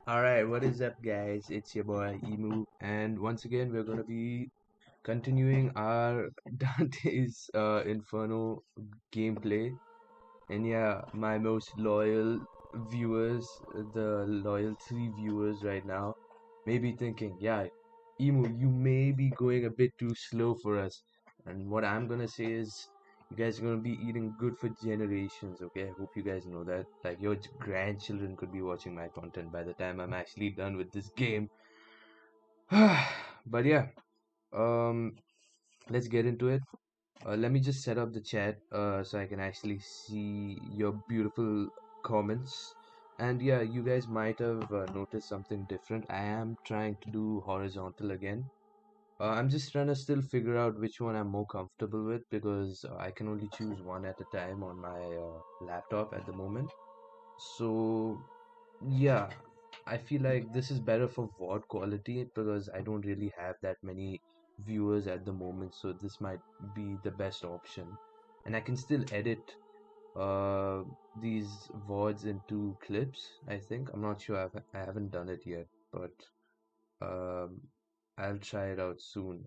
Alright, what is up, guys? It's your boy Emu, and once again, we're gonna be continuing our Dante's Inferno gameplay. And yeah, my most loyal viewers, the loyal three viewers right now, may be thinking, yeah, Emu, you may be going a bit too slow for us. And what I'm gonna say is, you guys are gonna be eating good for generations, okay? I hope you guys know that. Like, your grandchildren could be watching my content by the time I'm actually done with this game. But yeah, um, let's get into it. Let me just set up the chat so I can actually see your beautiful comments. And yeah, you guys might have noticed something different. I am trying to do horizontal again. I'm just trying to still figure out which one I'm more comfortable with because I can only choose one at a time on my laptop at the moment. So yeah, I feel like this is better for VOD quality because I don't really have that many viewers at the moment, so this might be the best option. And I can still edit uh these VODs into clips, I think. I'm not sure, I haven't done it yet, but um I'll try it out soon.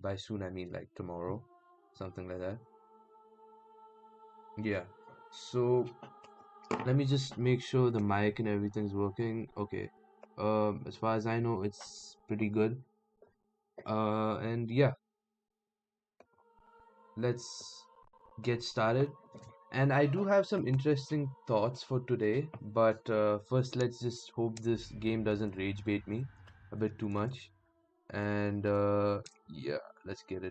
By soon I mean like tomorrow, something like that. Yeah. So let me just make sure the mic and everything's working. Okay. As far as I know, it's pretty good. And yeah, let's get started. And I do have some interesting thoughts for today, but first let's just hope this game doesn't rage bait me a bit too much. And yeah, let's get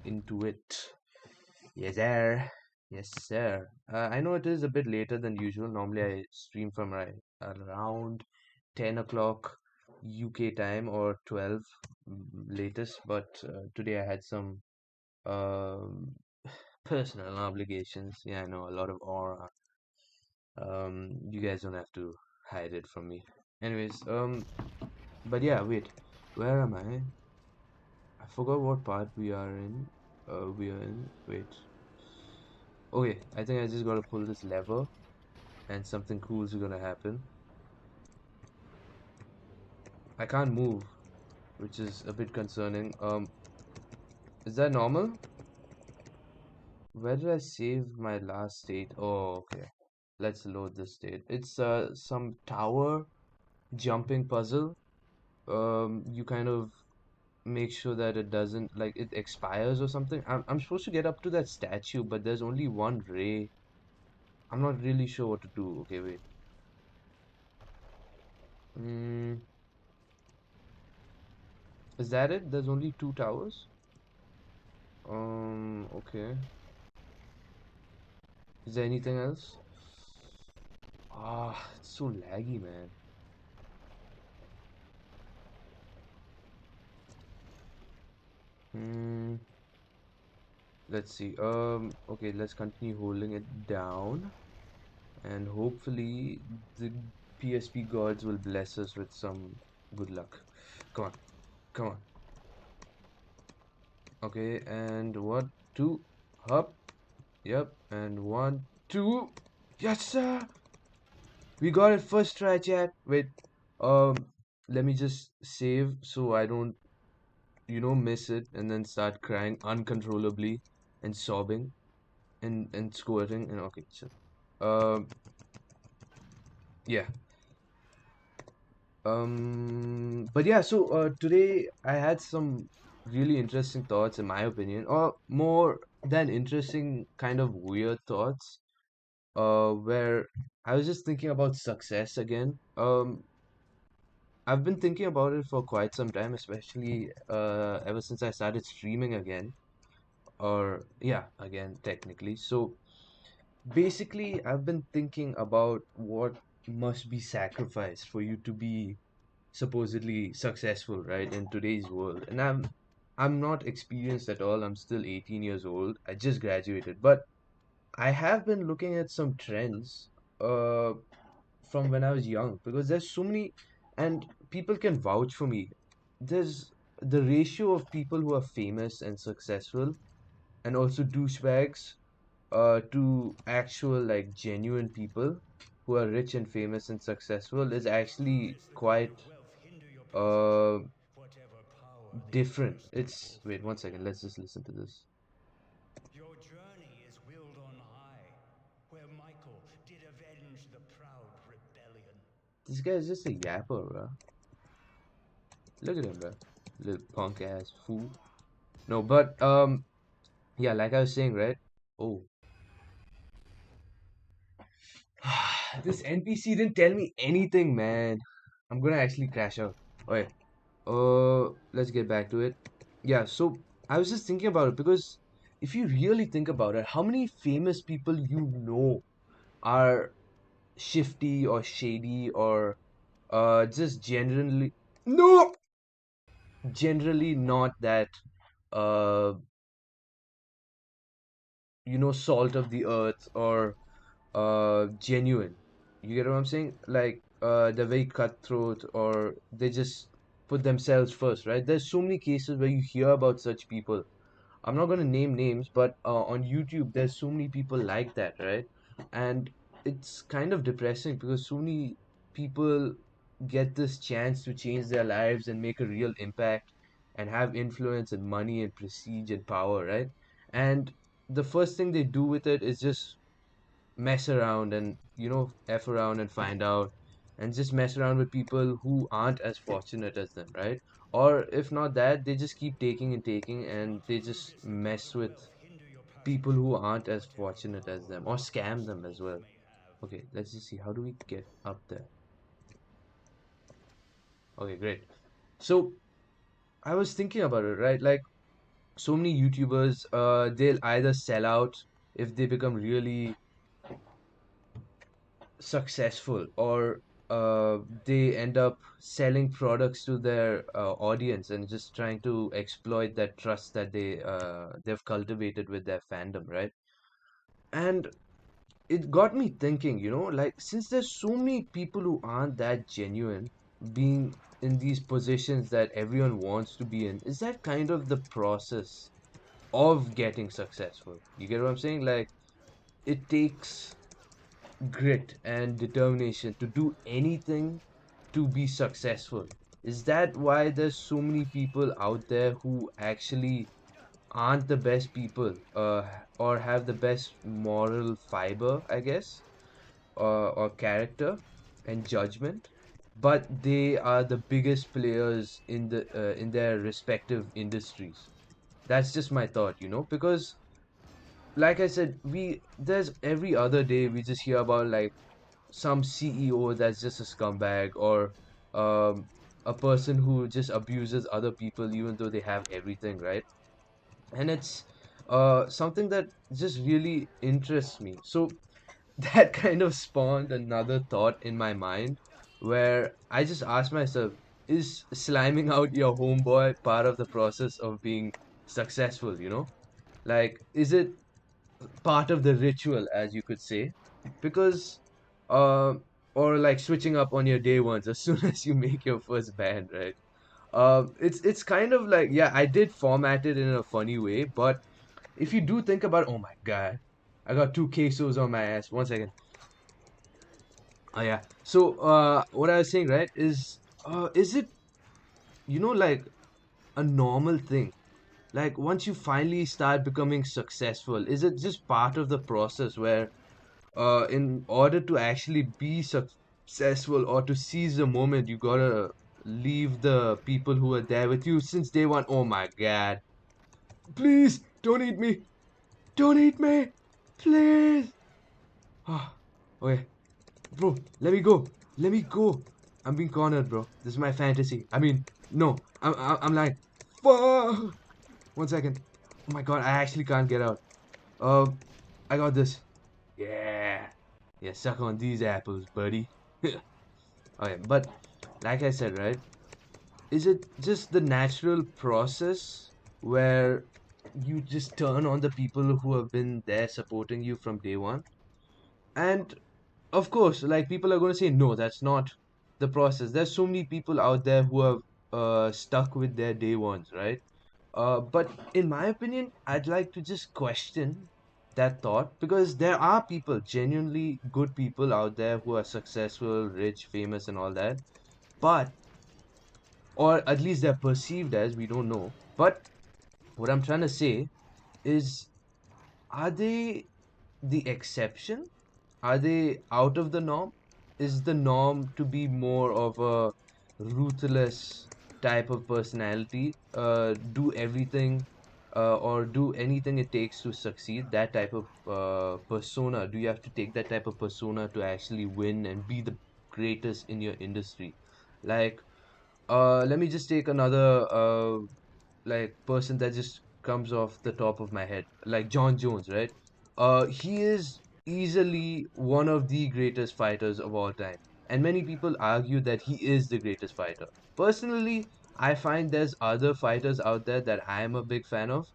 into it. Yes, sir. Yes, sir. I know it is a bit later than usual. Normally, I stream from around 10 o'clock UK time or 12 latest, but today I had some um, personal obligations. Yeah, I know a lot of aura. You guys don't have to hide it from me. Anyways, but yeah, wait, where am I? I forgot what part we are in. We are in. Wait. Okay, I think I just gotta pull this lever and something cool is gonna happen. I can't move, which is a bit concerning. Is that normal? Where did I save my last state? Oh, okay. Let's load this state. It's some tower jumping puzzle. You kind of make sure that it doesn't like it expires or something. I'm supposed to get up to that statue, but there's only one ray. I'm not really sure what to do. Okay, wait. Mm, is that it? There's only two towers? Okay. Is there anything else? Ah, it's so laggy, man. Hmm. Let's see. Okay, let's continue holding it down, and hopefully the PSP gods will bless us with some good luck. Come on, come on. Okay, and one, two, hop. Yep, and one, two. Yes, sir. We got it first try, chat. Wait. Um, let me just save so I don't miss it and then start crying uncontrollably and sobbing and squirting and okay, so um yeah. But yeah, so today I had some really interesting thoughts in my opinion, or more than interesting, kind of weird thoughts, where I was just thinking about success again. I've been thinking about it for quite some time, especially ever since I started streaming again, or yeah, again technically. So basically, I've been thinking about what must be sacrificed for you to be supposedly successful, right, in today's world. And I'm not experienced at all. I'm still 18 years old. I just graduated, but I have been looking at some trends uh from when I was young because there's so many, and people can vouch for me. There's the ratio of people who are famous and successful and also douchebags to actual like genuine people. who are rich and famous and successful is actually quite uh different. It's wait one second, let's just listen to this. Your journey is willed on high, where Michael did avenge the proud rebellion. This guy is just a yapper, bro. Look at him, bro. Little punk ass fool. No, but yeah, like I was saying, right? Oh, this NPC didn't tell me anything, man. I'm gonna actually crash out. Okay, let's get back to it. Yeah, so I was just thinking about it because if you really think about it, how many famous people you know are shifty or shady or just generally not that uh salt of the earth or genuine. You get what I'm saying? Like they're very cutthroat or they just put themselves first, right? There's so many cases where you hear about such people. I'm not going to name names, but on YouTube, there's so many people like that, right? And it's kind of depressing because so many people get this chance to change their lives and make a real impact and have influence and money and prestige and power, right? And the first thing they do with it is just mess around and f around and find out and just mess around with people who aren't as fortunate as them, right? Or if not that, they just keep taking and taking and they How just could this mess world with wealth hinder your passion people for who art, aren't as whatever fortunate as power them or or scam them as obstacle well. it may have? Okay, let's just see, how do we get up there? Okay, great. So I was thinking about it, right? Like so many YouTubers, they'll either sell out if they become really successful or they end up selling products to their audience and just trying to exploit that trust that they've cultivated with their fandom, right? And it got me thinking, like since there's so many people who aren't that genuine being in these positions that everyone wants to be in, is that kind of the process of getting successful? You get what I'm saying? Like it takes grit and determination to do anything to be successful. Is that why there's so many people out there who actually aren't the best people, or have the best moral fiber, I guess, or character and judgment, but they are the biggest players in their respective industries? That's just my thought, because like I said, we there's every other day we just hear about like some CEO that's just a scumbag or a person who just abuses other people even though they have everything, right? And it's something that just really interests me. So that kind of spawned another thought in my mind where I just asked myself, is sliming out your homeboy part of the process of being successful, Like, is it part of the ritual, as you could say? Because, uh, or like switching up on your day ones as soon as you make your first band, right? It's kind of like, yeah, I did format it in a funny way, but if you do think about, oh my God, I got two quesos on my ass. One second. Oh yeah. So, what I was saying, right, is it, like a normal thing? Like once you finally start becoming successful, is it just part of the process where in order to actually be successful or to seize the moment, you gotta leave the people who are there with you since day one. Oh my God. Please don't eat me. Don't eat me. Please. Ah, okay. Bro, let me go. Let me go. I'm being cornered, bro. This is my fantasy. I mean, no. I'm like, fuck. One second. Oh my God, I actually can't get out. I got this. Yeah. Yeah, suck on these apples, buddy. Okay, but like I said, right? Is it just the natural process where you just turn on the people who have been there supporting you from day one? And of course, like people are going to say, no, that's not the process. There's so many people out there who have stuck with their day ones, right? But in my opinion, I'd like to just question. that thought, because there are people, genuinely good people out there who are successful, rich, famous, and all that. But, or at least they're perceived as, we don't know. But what I'm trying to say is, are they the exception? Are they out of the norm? Is the norm to be more of a ruthless type of personality, do everything, or do anything it takes to succeed? That type of persona. Do you have to take that type of persona to actually win and be the greatest in your industry? Like, let me just take another like person that just comes off the top of my head, like John Jones, right? He is easily one of the greatest fighters of all time, and many people argue that he is the greatest fighter. Personally, I find there's other fighters out there that I am a big fan of,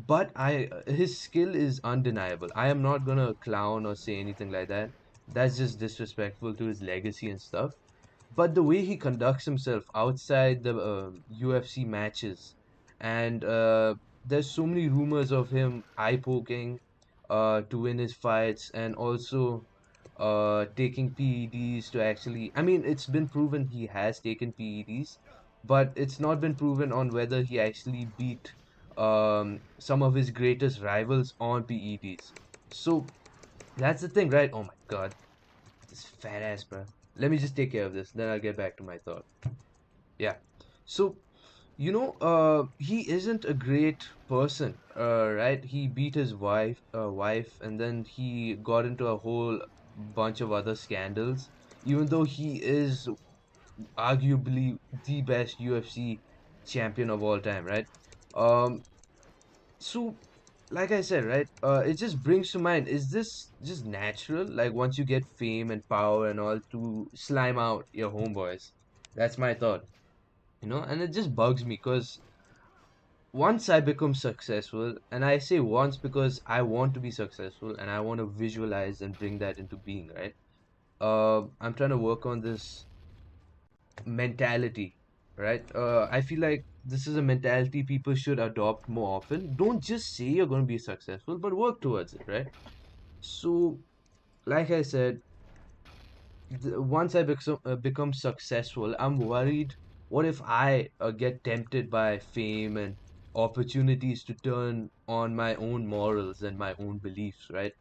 but I his skill is undeniable. I am not gonna clown or say anything like that. That's just disrespectful to his legacy and stuff. But the way he conducts himself outside the UFC matches, and there's so many rumors of him eye poking to win his fights, and also taking PEDs to actually. I mean, it's been proven he has taken PEDs, but it's not been proven on whether he actually beat some of his greatest rivals on PEDs. So that's the thing, right? Oh my God, this fat ass, bro. Let me just take care of this, then I'll get back to my thought. Yeah. So, he isn't a great person, right? He beat his wife, and then he got into a whole bunch of other scandals, even though he is arguably the best UFC champion of all time, right? Um, so, like I said, right, it just brings to mind, is this just natural? Like, once you get fame and power and all, to slime out your homeboys? That's my thought, and it just bugs me because once I become successful, and I say once because I want to be successful and I want to visualize and bring that into being, right? I'm trying to work on this mentality, right? I feel like this is a mentality people should adopt more often. Don't just say you're going to be successful, but work towards it, right? So, like I said, once I become successful, I'm worried. What if I get tempted by fame and opportunities to turn on my own morals and my own beliefs, right?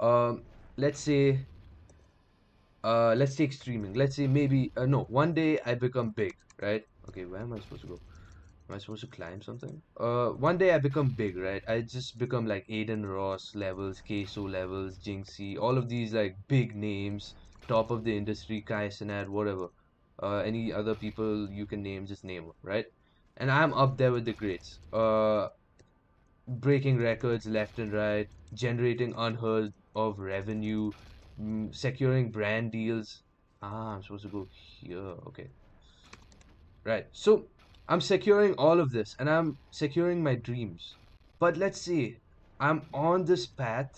Um, let's say, let's take streaming. Let's say maybe no, one day I become big, right? Okay, where am I supposed to go? Am I supposed to climb something? One day I become big, right? I just become like Aiden Ross levels, Queso levels, Jinxie, all of these like big names, top of the industry, Kai Cenat, whatever. Any other people you can name, just name them, right? And I'm up there with the greats. Breaking records left and right, generating unheard of revenue, securing brand deals. Ah, I'm supposed to go here. Okay. Right. So I'm securing all of this and I'm securing my dreams. But let's say I'm on this path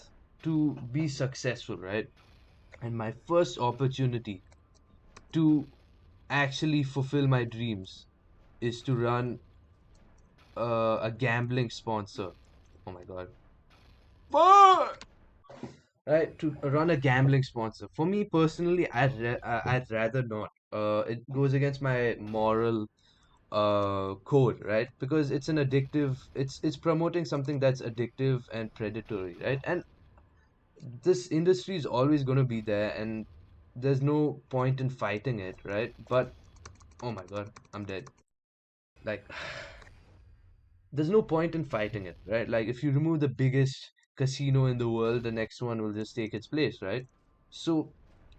to be successful, right? And my first opportunity to actually fulfill my dreams is to run a gambling sponsor. Oh my God. Fuck! Right, to run a gambling sponsor. For me personally, I'd rather not. It goes against my moral code, right? Because it's an addictive, it's promoting something that's addictive and predatory, right? And this industry is always going to be there, and there's no point in fighting it, right? But oh my God, I'm dead. Like, there's no point in fighting it, right? Like, if you remove the biggest casino in the world, the next one will just take its place, right? So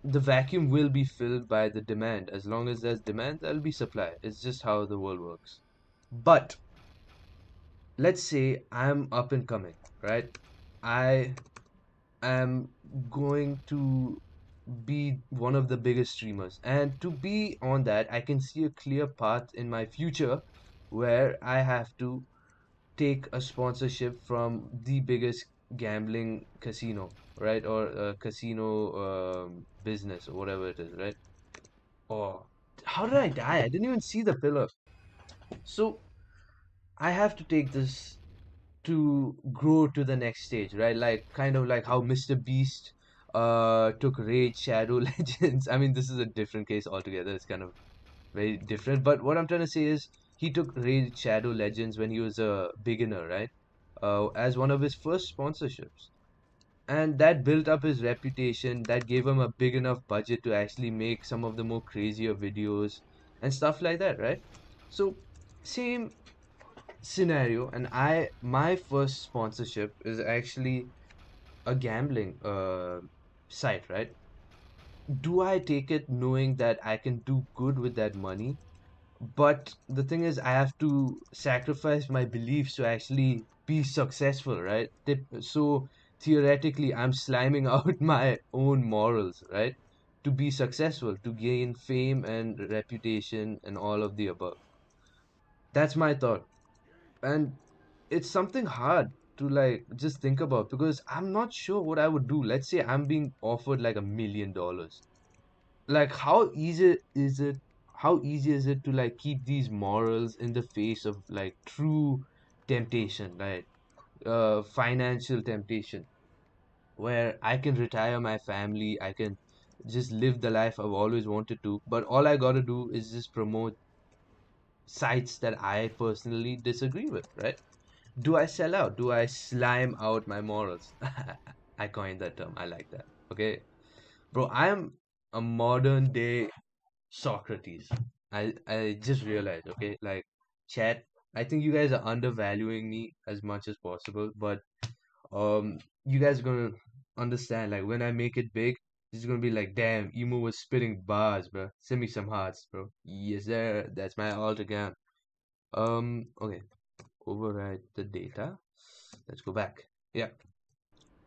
the vacuum will be filled by the demand. As long as there's demand, there'll be supply. It's just how the world works. But let's say I'm up and coming, right? I am going to be one of the biggest streamers. And to be on that, I can see a clear path in my future where I have to take a sponsorship from the biggest gambling casino, right? Or casino business or whatever it is, right? Oh, how did I die? I didn't even see the pillar. So I have to take this. to grow to the next stage, right? Like kind of like how Mr. Beast took Raid Shadow Legends. I mean, this is a different case altogether. It's kind of very different. But what I'm trying to say is he took Raid Shadow Legends when he was a beginner, right? As one of his first sponsorships. And that built up his reputation, that gave him a big enough budget to actually make some of the more crazier videos and stuff like that, right? So, same scenario, and my first sponsorship is actually a gambling site, right? Do I take it knowing that I can do good with that money? But the thing is, I have to sacrifice my beliefs to actually be successful, right? So theoretically, I'm sliming out my own morals, right? To be successful, to gain fame and reputation and all of the above. That's my thought. And it's something hard to like just think about because I'm not sure what I would do. Let's say I'm being offered like $1 million. Like how easy is it to like keep these morals in the face of like true temptation, right? Financial temptation where I can retire my family, I can just live the life I've always wanted to, but all I gotta do is just promote sites that I personally disagree with, right? Do I sell out? Do I slime out my morals? I coined that term. I like that. Okay. Bro, I am a modern day Socrates. I just realized, okay, like chat, I think you guys are undervaluing me as much as possible, but you guys are gonna understand like when I make it big, it's gonna be like, damn, Emo was spitting bars, bro. Send me some hearts, bro. Yes, sir. That's my alt account. Okay, override the data. Let's go back. Yeah.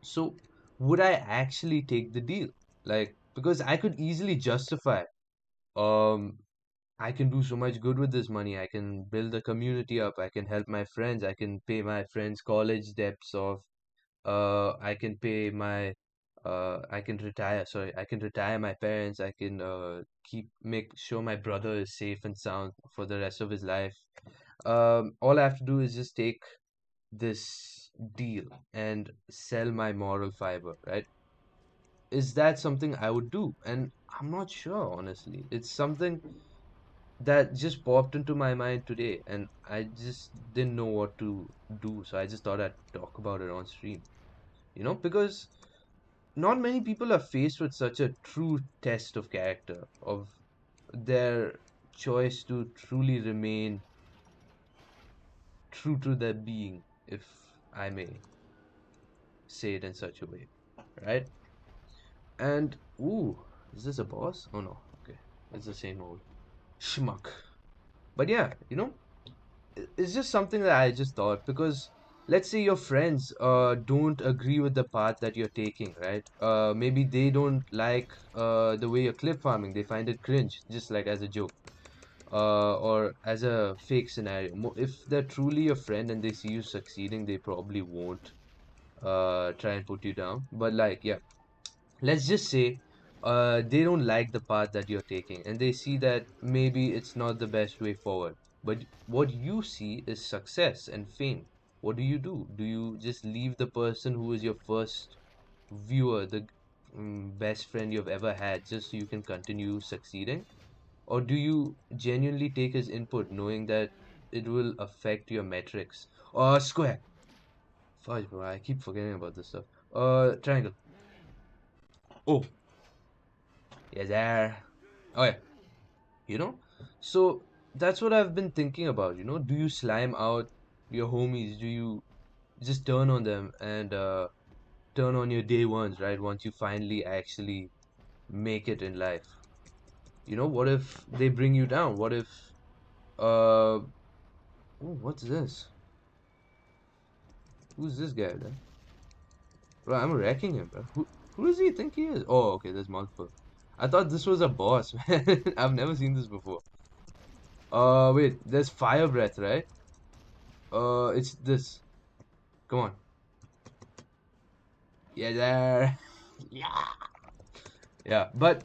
So would I actually take the deal? Like, because I could easily justify, um, I can do so much good with this money. I can build a community up. I can help my friends. I can pay my friends' college debts off. I can pay my, I can retire. Sorry, I can retire my parents. I can make sure my brother is safe and sound for the rest of his life. All I have to do is just take this deal and sell my moral fiber, right? Is that something I would do? And I'm not sure, honestly. It's something that just popped into my mind today, and I just didn't know what to do. So I just thought I'd talk about it on stream, because not many people are faced with such a true test of character, of their choice to truly remain true to their being, if I may say it in such a way, right? And ooh, is this a boss? Oh no, okay, it's the same old schmuck. But yeah, it's just something that I just thought because let's say your friends don't agree with the path that you're taking, right? Maybe they don't like the way you're clip farming. They find it cringe, just like as a joke, or as a fake scenario. If they're truly your friend and they see you succeeding, they probably won't try and put you down. But like, yeah, let's just say they don't like the path that you're taking and they see that maybe it's not the best way forward, but what you see is success and fame. What do you just leave the person who is your first viewer, the best friend you've ever had, just so you can continue succeeding, or do you genuinely take his input knowing that it will affect your metrics? Square. Fudge, bro, I keep forgetting about this stuff. Triangle. Oh, yes, there. Oh yeah. you know so that's what I've been thinking about. Do you slime out your homies? Do you just turn on them and turn on your day ones, right? Once you finally actually make it in life, what if they bring you down? What if uh oh, what's this? Who's this guy, man? Bro, I'm wrecking him, bro. Who does he think he is? Oh, okay, there's multiple. I thought this was a boss, man. I've never seen this before. Wait, there's fire breath, right? It's this. Come on. Yeah, there. Yeah. Yeah, but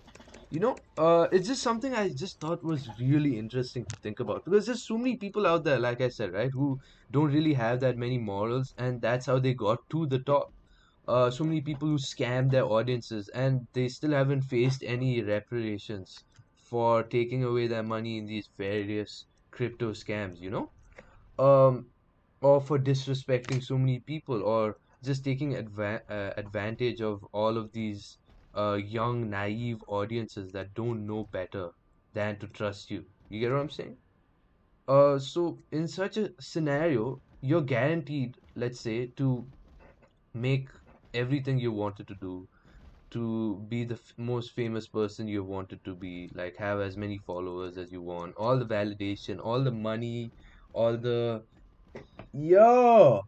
It's just something I just thought was really interesting to think about because there's so many people out there, like I said, right, who don't really have that many morals, and that's how they got to the top. So many people who scam their audiences, and they still haven't faced any reparations for taking away their money in these various crypto scams, or for disrespecting so many people, or just taking advantage of all of these young, naive audiences that don't know better than to trust you. You get what I'm saying? So in such a scenario, you're guaranteed, let's say, to make everything you wanted to do, to be the most famous person you wanted to be, like have as many followers as you want, all the validation, all the money, all the yo.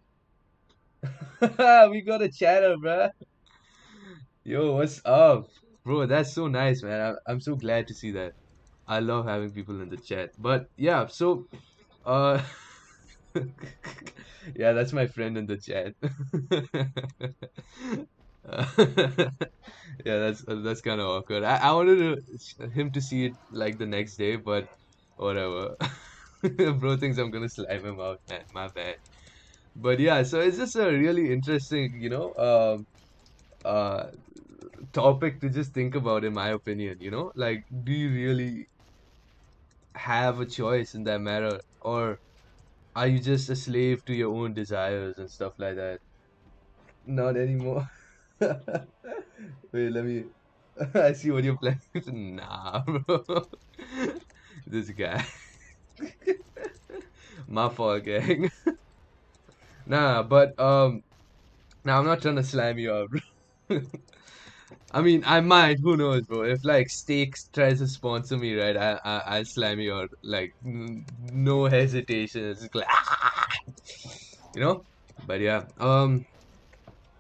We got a chatter, bruh. Yo, what's up? Bro, that's so nice, man. I'm so glad to see that. I love having people in the chat. But yeah, so uh yeah, that's my friend in the chat. Uh, yeah, that's kind of awkward. I wanted him to see it like the next day, but whatever. Bro thinks I'm gonna slime him out, man. My bad. But yeah, so it's just a really interesting, uh topic to just think about, in my opinion, like, do you really have a choice in that matter, or are you just a slave to your own desires and stuff like that? Not anymore. Wait, let me. I see what you're planning. Nah, bro. This guy. My fault, gang. Nah, but now I'm not trying to slam you out, bro. I mean, I might. Who knows, bro? If like Steaks tries to sponsor me, right? I'll slam you out, like, no hesitation. It's just like, you know. But yeah,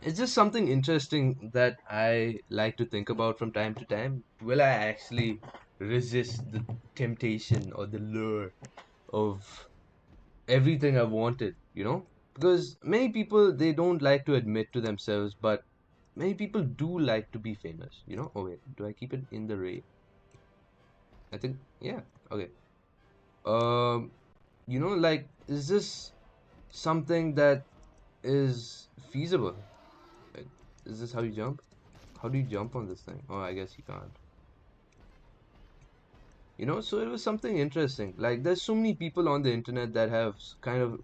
it's just something interesting that I like to think about from time to time. Will I actually resist the temptation or the lure of everything I've wanted? Because many people, they don't like to admit to themselves, but many people do like to be famous. Oh wait, do I keep it in the rate? I think, yeah. Okay. Um, like, is this something that is feasible? Like, is this how you jump? How do you jump on this thing? Oh, I guess you can't. So it was something interesting. Like, there's so many people on the internet that have kind of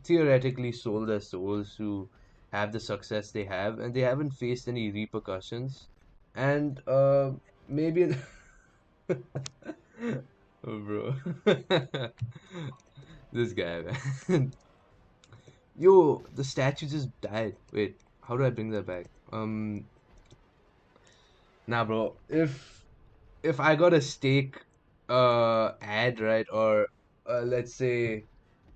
theoretically sold their souls to have the success they have, and they haven't faced any repercussions. And maybe. Oh, bro. This guy, man. Yo, the statue just died. Wait, how do I bring that back? Nah, bro. If I got a steak ad, right, or let's say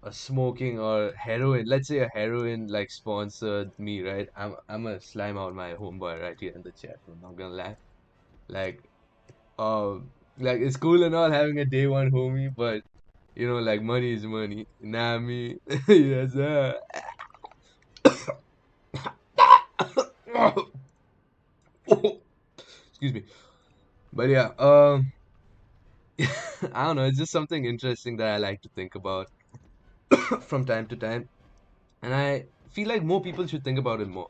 a smoking or heroin, let's say a heroin like sponsored me, right? I'm gonna slime out my homeboy right here in the chat. I'm not gonna lie. Like, like, it's cool and all having a day one homie, but like, money is money. Nah, me. Yes, sir. Excuse me. But yeah, I don't know. It's just something interesting that I like to think about from time to time, and I feel like more people should think about it more.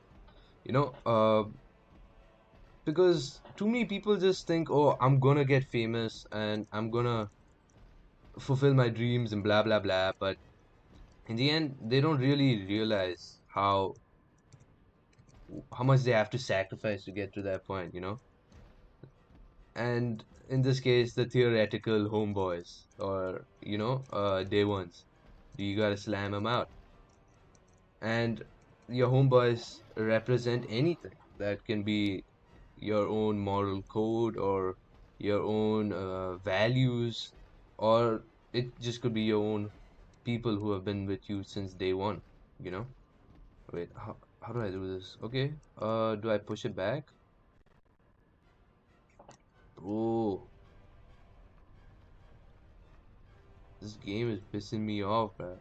You know, uh, because too many people just think, oh, I'm gonna get famous and I'm gonna fulfill my dreams and blah blah blah. But in the end, they don't really realize how much they have to sacrifice to get to that point. And in this case, the theoretical homeboys, or day ones, you gotta slam them out. And your homeboys represent anything that can be your own moral code, or your own values, or it just could be your own people who have been with you since day one, you know? Wait, how do I do this? Okay, do I push it back? Oh, this game is pissing me off, bro.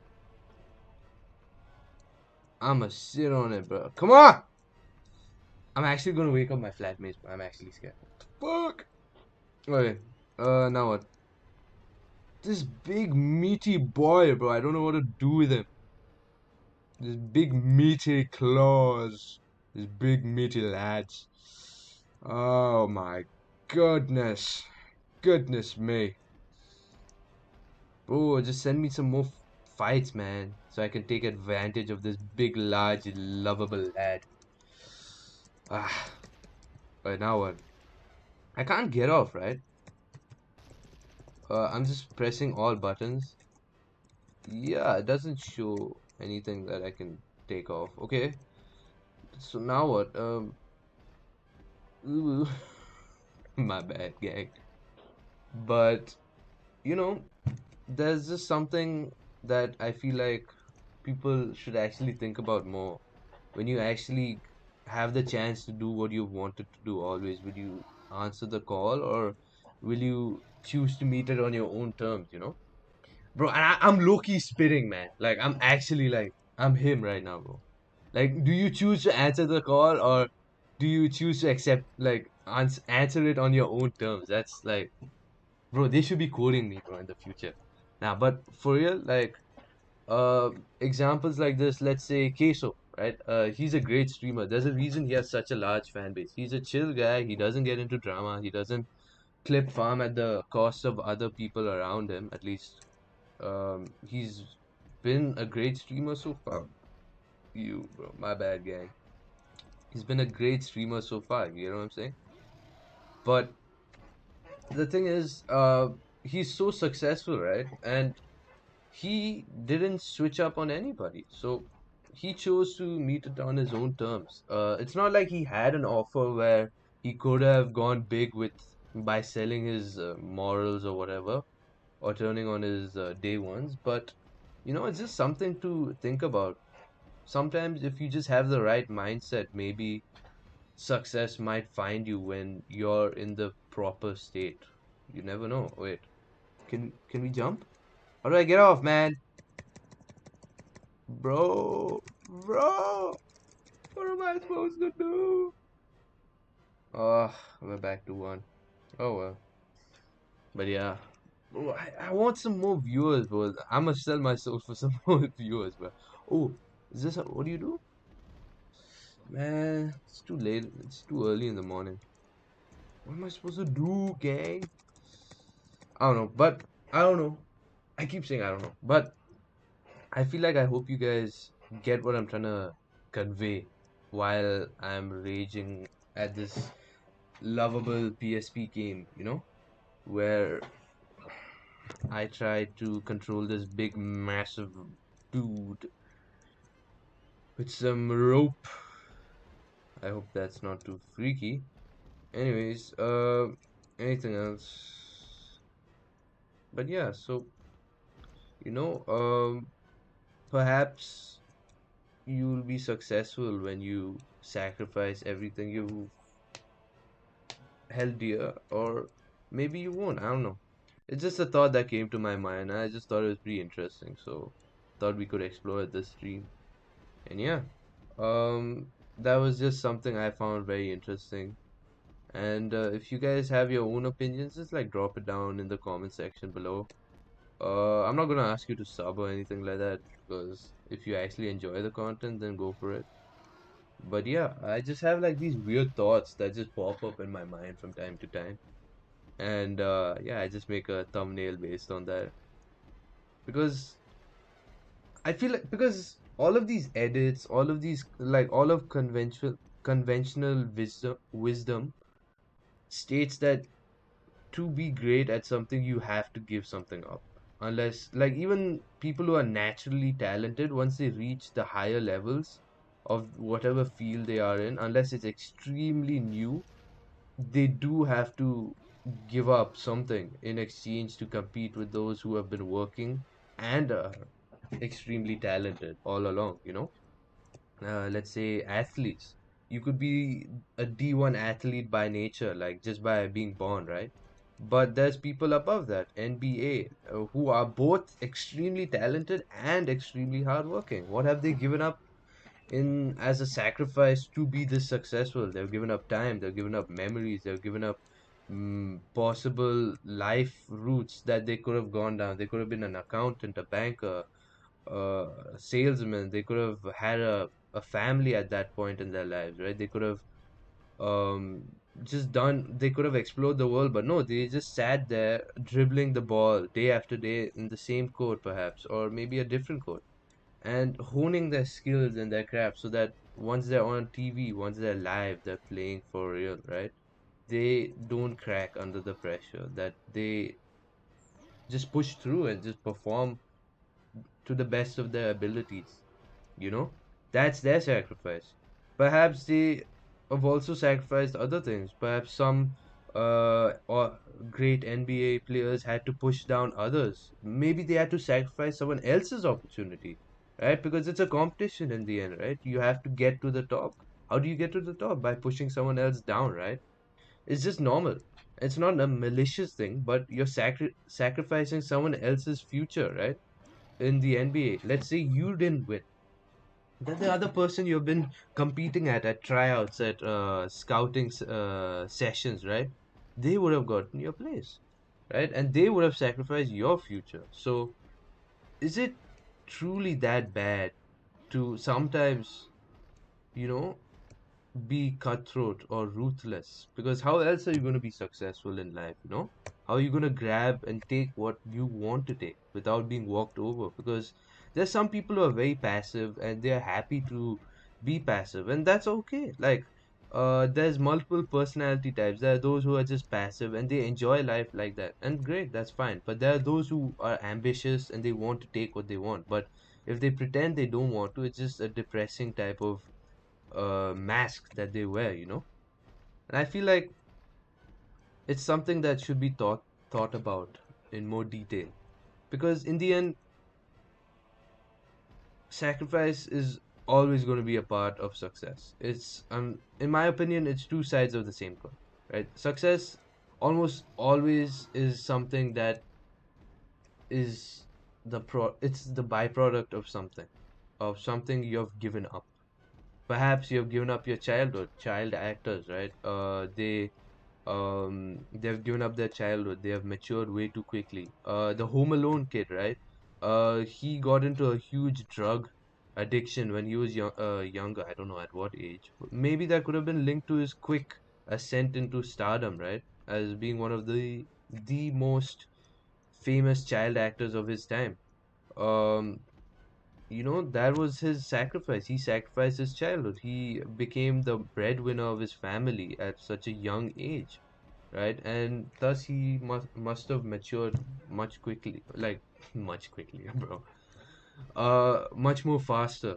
I'ma sit on it, bro. Come on! I'm actually gonna wake up my flatmates, but I'm actually scared. What the fuck? Okay. Now what? This big meaty boy, bro. I don't know what to do with him. This big meaty claws. This big meaty lads. Oh my goodness. Goodness me. Bro, just send me some more fights, man. So I can take advantage of this big, large, lovable lad. Ah, but now what? I can't get off, right? I'm just pressing all buttons. Yeah, it doesn't show anything that I can take off. Okay, so now what? Ooh, my bad, gang. But you know, there's just something that I feel like people should actually think about more. When you actually have the chance to do what you've wanted to do always, will you answer the call or will you choose to meet it on your own terms, you know? Bro, and I'm low-key spitting, man. Like, I'm actually like, I'm him right now, bro. Like, do you choose to answer the call or do you choose to accept, like, answer it on your own terms? That's like, bro, they should be quoting me, bro, in the future. Now, but for real, like, uh, examples like this, let's say Queso, right? He's a great streamer. There's a reason he has such a large fan base. He's a chill guy. He doesn't get into drama. He doesn't clip farm at the cost of other people around him. At least, he's been a great streamer so far. You, bro, my bad, gang. He's been a great streamer so far. You know what I'm saying? But the thing is, he's so successful, right? And he didn't switch up on anybody. So he chose to meet it on his own terms. It's not like he had an offer where he could have gone big with by selling his morals or whatever, or turning on his day ones. But it's just something to think about. Sometimes if you just have the right mindset, maybe success might find you when you're in the proper state. You never know. Wait, can we jump? How do I get off, man? Bro, what am I supposed to do? Oh, we're back to one. Oh well. But yeah. Bro, I want some more viewers, bro. I must sell myself for some more viewers, bro. Oh, what do you do? Man, it's too late. It's too early in the morning. What am I supposed to do, gang? I don't know, but I don't know. I keep saying I don't know, but I feel like I hope you guys get what I'm trying to convey while I'm raging at this lovable PSP game, where I try to control this big, massive dude with some rope. I hope that's not too freaky. Anyways, anything else? But yeah, so, you know, um, perhaps you'll be successful when you sacrifice everything you held dear, or maybe you won't. I don't know. It's just a thought that came to my mind. I just thought it was pretty interesting, so thought we could explore it this stream. And yeah, that was just something I found very interesting. And if you guys have your own opinions, just like drop it down in the comment section below. I'm not gonna ask you to sub or anything like that because if you actually enjoy the content, then go for it. But yeah, I just have like these weird thoughts that just pop up in my mind from time to time. And yeah, I just make a thumbnail based on that because I feel like because all of these edits, all of these like all of conventional wisdom states that to be great at something you have to give something up. Unless like even people who are naturally talented, once they reach the higher levels of whatever field they are in, unless it's extremely new, they do have to give up something in exchange to compete with those who have been working and are extremely talented all along, let's say athletes. You could be a D1 athlete by nature, like just by being born, right? But there's people above that, NBA, who are both extremely talented and extremely hardworking. What have they given up in as a sacrifice to be this successful? They've given up time, they've given up memories, they've given up possible life routes that they could have gone down. They could have been an accountant, a banker, a salesman. They could have had a family at that point in their lives, right? They could have um just done, they could have explored the world, but no, they just sat there dribbling the ball day after day in the same court perhaps, or maybe a different court, and honing their skills and their craft so that once they're on TV, once they're live, they're playing for real, right? They don't crack under the pressure, that they just push through and just perform to the best of their abilities, you know? That's their sacrifice. Perhaps they have also sacrificed other things. Perhaps some or great NBA players had to push down others. Maybe they had to sacrifice someone else's opportunity, right? Because it's a competition in the end, right? You have to get to the top. How do you get to the top? By pushing someone else down, right? It's just normal. It's not a malicious thing, but you're sacrificing someone else's future, right? In the NBA, let's say you didn't win, then the other person you've been competing at tryouts, at scouting sessions, right? They would have gotten your place, right? And they would have sacrificed your future. So is it truly that bad to sometimes, you know, be cutthroat or ruthless? Because how else are you going to be successful in life, you know? How are you going to grab and take what you want to take without being walked over? Because there's some people who are very passive and they're happy to be passive, and that's okay. Like, there's multiple personality types. There are those who are just passive and they enjoy life like that, and great, that's fine. But there are those who are ambitious and they want to take what they want. But if they pretend they don't want to, it's just a depressing type of mask that they wear, you know? And I feel like it's something that should be thought about in more detail. Because in the end, sacrifice is always going to be a part of success. It's in my opinion, it's two sides of the same coin, right? Success almost always is something that is it's the byproduct of something you've given up. Perhaps you've given up your childhood, child actors, right? They've given up their childhood. They have matured way too quickly. The Home Alone kid, right? He got into a huge drug addiction when he was younger. I don't know at what age. But maybe that could have been linked to his quick ascent into stardom, right? As being one of the most famous child actors of his time. Um, that was his sacrifice. He sacrificed his childhood. He became the breadwinner of his family at such a young age, right? And thus he must have matured much quickly, like much quickly, bro. Much more faster.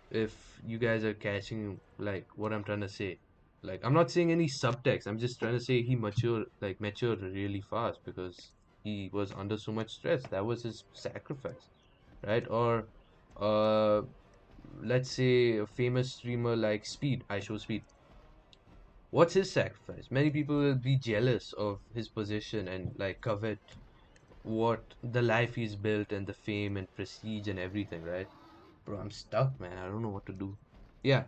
If you guys are catching like what I'm trying to say, like I'm not saying any subtext. I'm just trying to say he matured really fast because he was under so much stress. That was his sacrifice, right? Or uh let's say a famous streamer like Speed, I Show Speed. What's his sacrifice? Many people will be jealous of his position and like covet what the life he's built and the fame and prestige and everything, right? Bro, I'm stuck, man. I don't know what to do. Yeah,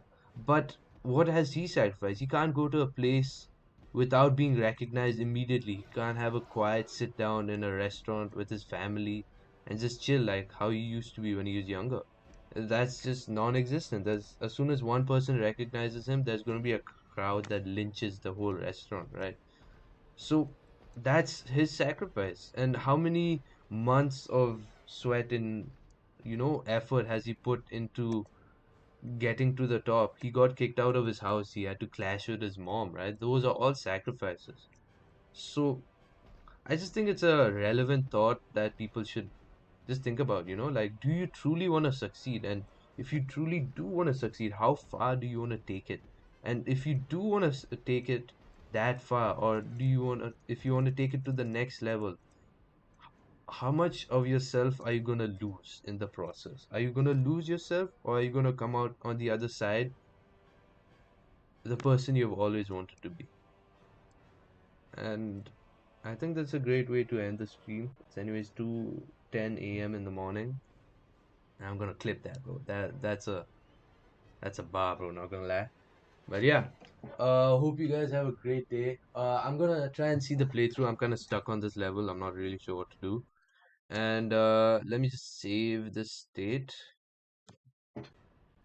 but what has he sacrificed? He can't go to a place without being recognized immediately. He can't have a quiet sit down in a restaurant with his family and just chill like how he used to be when he was younger. That's just non-existent. As soon as one person recognizes him, there's going to be a crowd that lynches the whole restaurant, right? So that's his sacrifice. And how many months of sweat and effort has he put into getting to the top? He got kicked out of his house. He had to clash with his mom, right? Those are all sacrifices. So I just think it's a relevant thought that people should just think about, like, do you truly want to succeed? And if you truly do want to succeed, how far do you want to take it? And if you do want to take it that far, or if you want to take it to the next level, how much of yourself are you going to lose in the process? Are you going to lose yourself, or are you going to come out on the other side the person you've always wanted to be? And I think that's a great way to end the stream. It's anyways 2:10 a.m. in the morning. I'm gonna clip that, bro. That's a bar, bro. Not gonna lie. But yeah, Hope you guys have a great day. I'm gonna try and see the playthrough. I'm kind of stuck on this level. I'm not really sure what to do. And let me just save the state.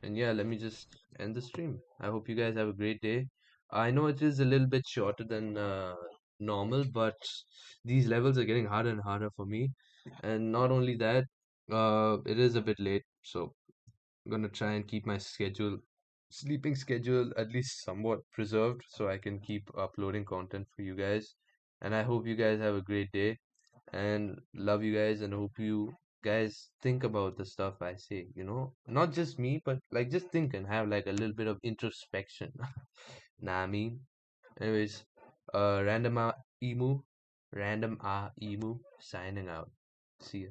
And yeah, let me just end the stream. I hope you guys have a great day. I know it is a little bit shorter than normal, but these levels are getting harder and harder for me. And not only that, it is a bit late, so I'm gonna try and keep my sleeping schedule at least somewhat preserved so I can keep uploading content for you guys. And I hope you guys have a great day and love you guys and hope you guys think about the stuff I say, not just me, but like just think and have like a little bit of introspection. Nah, I mean, anyways, random emu, random emu signing out. See ya.